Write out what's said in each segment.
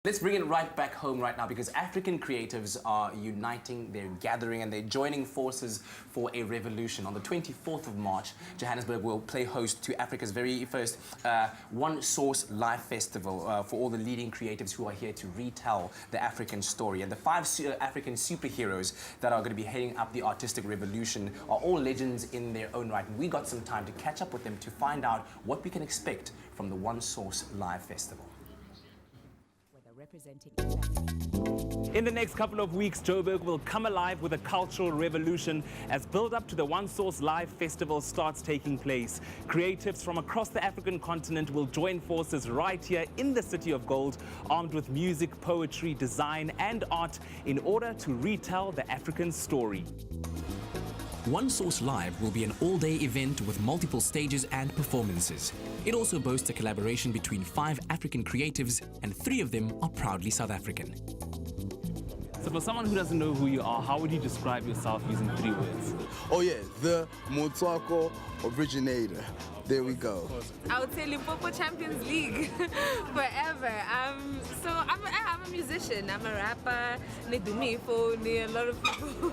Let's bring it right back home right now, because African creatives are uniting, they're gathering and they're joining forces for a revolution. On the 24th of March, Johannesburg will play host to Africa's very first OneSourceLive festival for all the leading creatives who are here to retell the African story. And the 5 African superheroes that are going to be heading up the artistic revolution are all legends in their own right. And we got some time to catch up with them to find out what we can expect from the OneSourceLive festival. In the next couple of weeks, Joburg will come alive with a cultural revolution as build-up to the OneSourceLive festival starts taking place. Creatives from across the African continent will join forces right here in the City of Gold, armed with music, poetry, design and art in order to retell the African story. OneSourceLive will be an all-day event with multiple stages and performances. It also boasts a collaboration between 5 African creatives, and 3 of them are proudly South African. So for someone who doesn't know who you are, how would you describe yourself using 3 words? Oh yeah, the Motswako originator. There we go. I would say Limpopo Champions League forever. So I'm a musician, I'm a rapper, a lot of people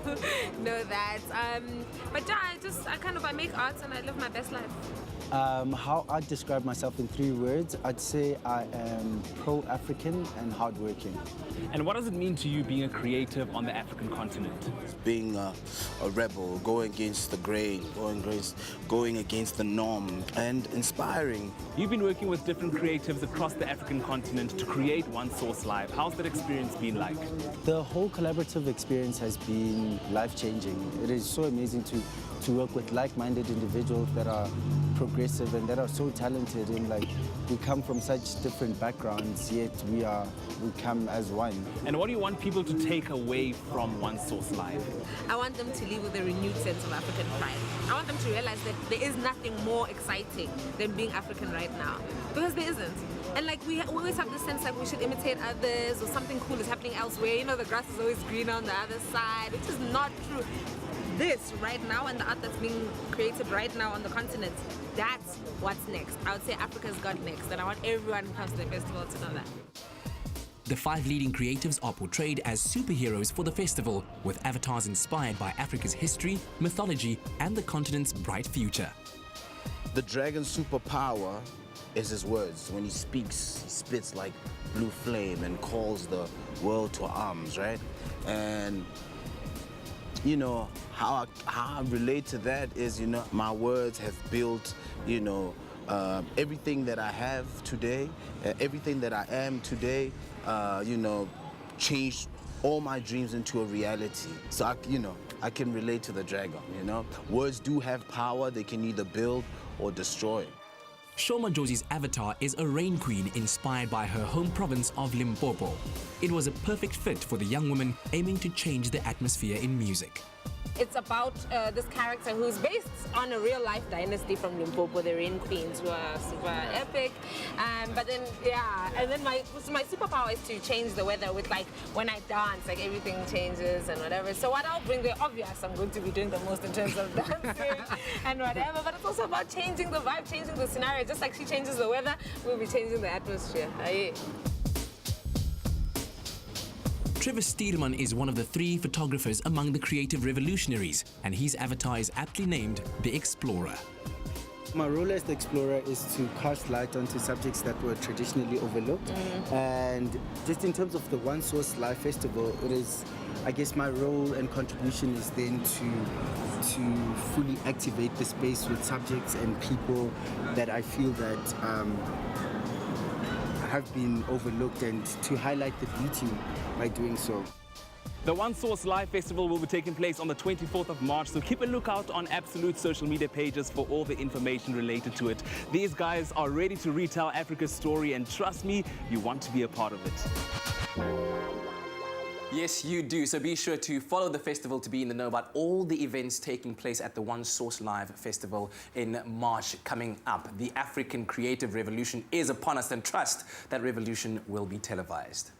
know that. But yeah, I make art and I live my best life. How I'd describe myself in 3 words, I'd say I am pro-African and hardworking. And what does it mean to you being a creative on the African continent? Being a rebel, going against the grain, going against the norm, and inspiring. You've been working with different creatives across the African continent to create OneSourceLive. How's that experience been like? The whole collaborative experience has been life-changing. It is so amazing to work with like-minded individuals that are progressive and that are so talented, and we come from such different backgrounds, yet we come as one. And what do you want people to take away from OneSourceLive? I want them to live with a renewed sense of African pride. I want them to realize that there is nothing more exciting than being African right now, because there isn't. And we always have this sense we should imitate others, or something cool is happening elsewhere. You know, the grass is always greener on the other side, which is not true. This right now, and the art that's being created right now on the continent, that's what's next. I would say Africa's got next, and I want everyone who comes to the festival to know that. The 5 leading creatives are portrayed as superheroes for the festival, with avatars inspired by Africa's history, mythology, and the continent's bright future. The dragon's superpower is his words. When he speaks, he spits like blue flame and calls the world to arms, right? And you know, how I relate to that is, my words have built, everything that I have today, everything that I am today, changed all my dreams into a reality. So, I can relate to the dragon, Words do have power. They can either build or destroy. MADJOZI's avatar is a rain queen inspired by her home province of Limpopo. It was a perfect fit for the young woman aiming to change the atmosphere in music. It's about this character who's based on a real-life dynasty from Limpopo, the Rain Queens, who are super epic. But then, yeah, and then my superpower is to change the weather with, when I dance, everything changes and whatever. So what I'll bring there, obvious, I'm going to be doing the most in terms of dancing and whatever, but it's also about changing the vibe, changing the scenario. Just like she changes the weather, we'll be changing the atmosphere. TREVOR is one of the 3 photographers among the creative revolutionaries, and his avatar is aptly named the Explorer. My role as the Explorer is to cast light onto subjects that were traditionally overlooked. And just in terms of the OneSourceLive festival, it is, I guess my role and contribution is then to fully activate the space with subjects and people that I feel that have been overlooked, and to highlight the beauty by doing so. The OneSourceLive festival will be taking place on the 24th of March, so keep a lookout on Absolute social media pages for all the information related to it. These guys are ready to retell Africa's story, and trust me, you want to be a part of it. Yes, you do. So be sure to follow the festival to be in the know about all the events taking place at the OneSourceLive festival in March coming up. The African creative revolution is upon us, and trust that revolution will be televised.